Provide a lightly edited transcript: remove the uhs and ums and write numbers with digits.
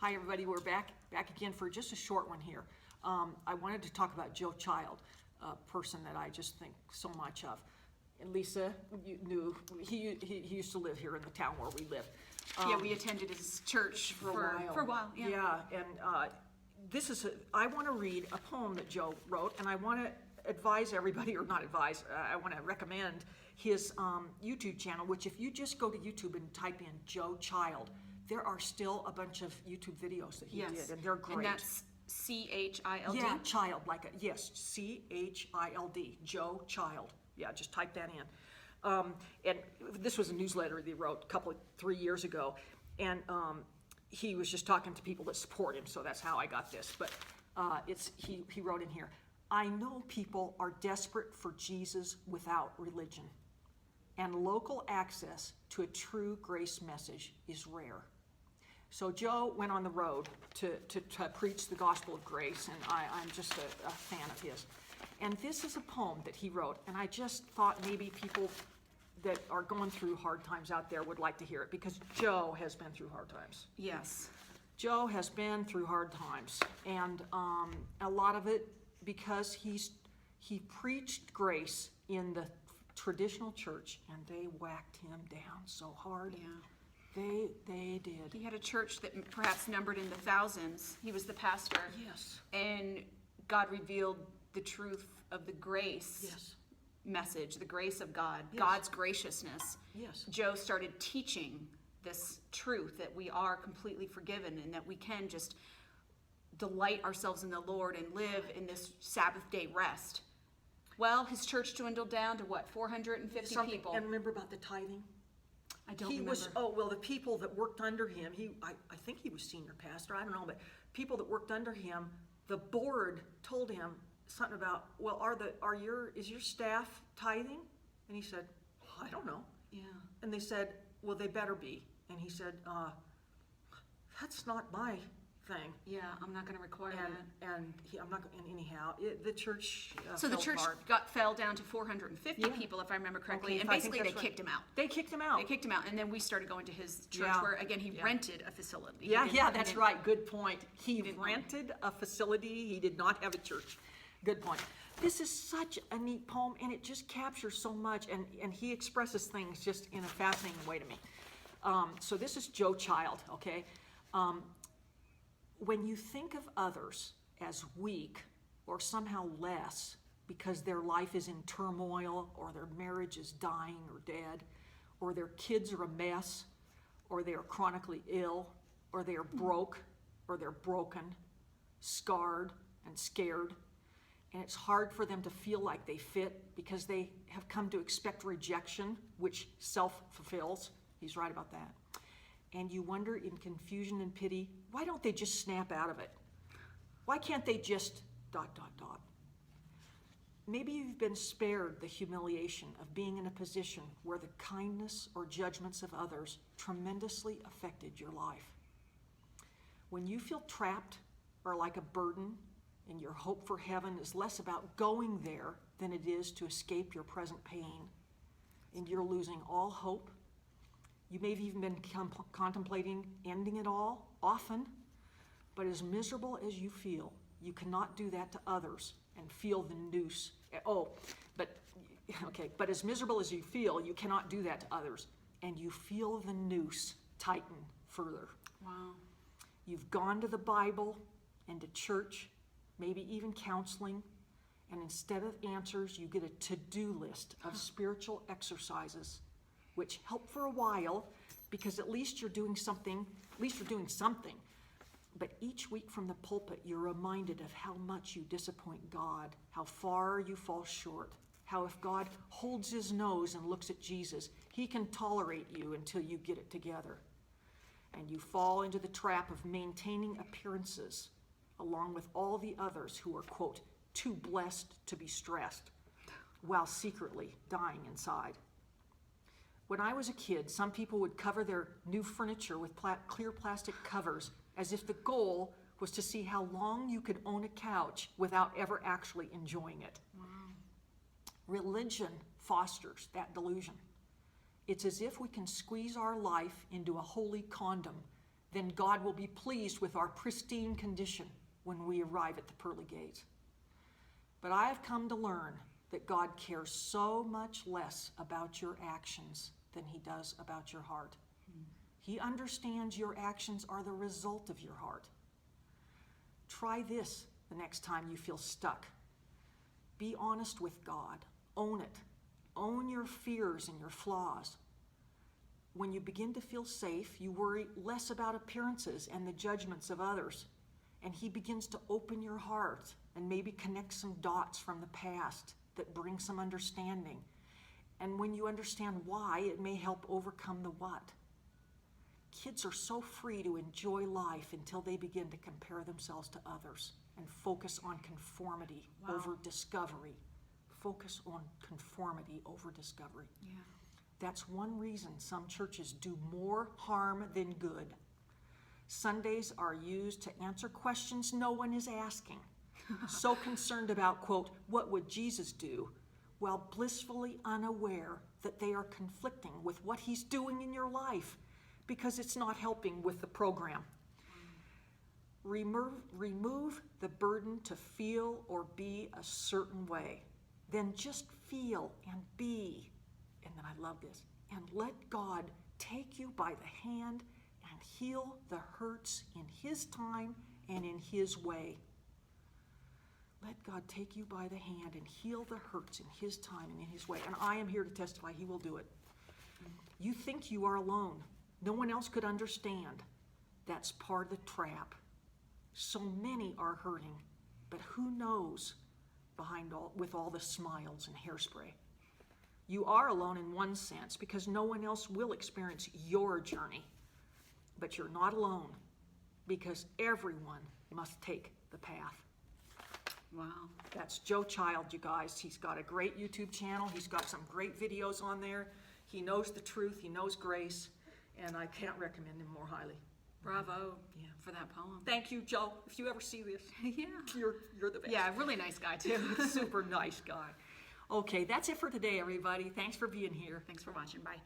Hi, everybody. We're back again for just a short one here. I wanted to talk about Joe Child, a person that I just think so much of. And Lisa, you knew he used to live here in the town where we live. Yeah, we attended his church for a while. Yeah, and I want to read a poem that Joe wrote, and I want to advise everybody, or not advise, I want to recommend his YouTube channel, which if you just go to YouTube and type in Joe Child, there are still a bunch of YouTube videos that he did, and they're great. And that's C-H-I-L-D? Yeah, Child, yes, C-H-I-L-D, Joe Child. Yeah, just type that in. And this was a newsletter that he wrote 3 years ago, and he was just talking to people that support him, so that's how I got this. But he wrote in here, I know people are desperate for Jesus without religion, and local access to a true grace message is rare. So Joe went on the road to preach the gospel of grace, and I'm just a fan of his. And this is a poem that he wrote, and I just thought maybe people that are going through hard times out there would like to hear it, because Joe has been through hard times. Yes. Joe has been through hard times, and a lot of it because he preached grace in the traditional church, and they whacked him down so hard. Yeah. They did. He had a church that perhaps numbered in the thousands. He was the pastor. Yes. And God revealed the truth of the grace message, the grace of God, God's graciousness. Yes. Joe started teaching this truth that we are completely forgiven and that we can just delight ourselves in the Lord and live in this Sabbath day rest. Well, his church dwindled down to what, 450 people? And remember about the tithing? I don't remember. The people that worked under him, I think he was senior pastor, I don't know, but people that worked under him, the board told him something about, well, is your staff tithing? And he said, I don't know. Yeah. And they said, well, they better be. And he said, that's not my thing. Yeah, I'm not going to require that. And I'm not. And anyhow, the church. So the church fell down to 450 people, if I remember correctly, and basically they kicked him out. They kicked him out. They kicked him out, and then we started going to his church, where again he rented a facility. Yeah, that's right. Good point. He rented a facility. He did not have a church. Good point. This is such a neat poem, and it just captures so much, and he expresses things just in a fascinating way to me. So this is Joe Child, okay? When you think of others as weak or somehow less because their life is in turmoil, or their marriage is dying or dead, or their kids are a mess, or they are chronically ill, or they are broke, or they're broken, scarred and scared, and it's hard for them to feel like they fit because they have come to expect rejection, which self-fulfills. He's right about that. And you wonder in confusion and pity, why don't they just snap out of it? Why can't they just ... Maybe you've been spared the humiliation of being in a position where the kindness or judgments of others tremendously affected your life. When you feel trapped or like a burden, and your hope for heaven is less about going there than it is to escape your present pain, and you're losing all hope, you may have even been contemplating ending it all, often, but as miserable as you feel, you cannot do that to others and feel the noose. But as miserable as you feel, you cannot do that to others, and you feel the noose tighten further. Wow. You've gone to the Bible and to church, maybe even counseling, and instead of answers, you get a to-do list of spiritual exercises, which help for a while, because at least you're doing something. But each week from the pulpit, you're reminded of how much you disappoint God, how far you fall short, how if God holds his nose and looks at Jesus, he can tolerate you until you get it together. And you fall into the trap of maintaining appearances, along with all the others who are, quote, too blessed to be stressed, while secretly dying inside. When I was a kid, some people would cover their new furniture with clear plastic covers as if the goal was to see how long you could own a couch without ever actually enjoying it. Wow. Religion fosters that delusion. It's as if we can squeeze our life into a holy condom then God will be pleased with our pristine condition when we arrive at the pearly gates. But I have come to learn that God cares so much less about your actions than he does about your heart. He understands your actions are the result of your heart. Try this the next time you feel stuck. Be honest with God. Own it. Own your fears and your flaws. When you begin to feel safe, you worry less about appearances and the judgments of others. And he begins to open your heart and maybe connect some dots from the past that bring some understanding. And when you understand why, it may help overcome the what. Kids are so free to enjoy life until they begin to compare themselves to others and focus on conformity over discovery. Focus on conformity over discovery. Yeah. That's one reason some churches do more harm than good. Sundays are used to answer questions no one is asking. So concerned about, quote, what would Jesus do, while blissfully unaware that they are conflicting with what he's doing in your life because it's not helping with the program. Remove the burden to feel or be a certain way. Then just feel and be. And then I love this. And let God take you by the hand and heal the hurts in his time and in his way. Let God take you by the hand and heal the hurts in his time and in his way. And I am here to testify he will do it. You think you are alone. No one else could understand. That's part of the trap. So many are hurting, but who knows with all the smiles and hairspray? You are alone in one sense because no one else will experience your journey. But you're not alone because everyone must take the path. Wow. That's Joe Child, you guys. He's got a great YouTube channel. He's got some great videos on there. He knows the truth. He knows grace. And I can't recommend him more highly. Bravo for that poem. Thank you, Joe. If you ever see this, Yeah. you're the best. Yeah, really nice guy too. Super nice guy. Okay, that's it for today, everybody. Thanks for being here. Thanks for watching. Bye.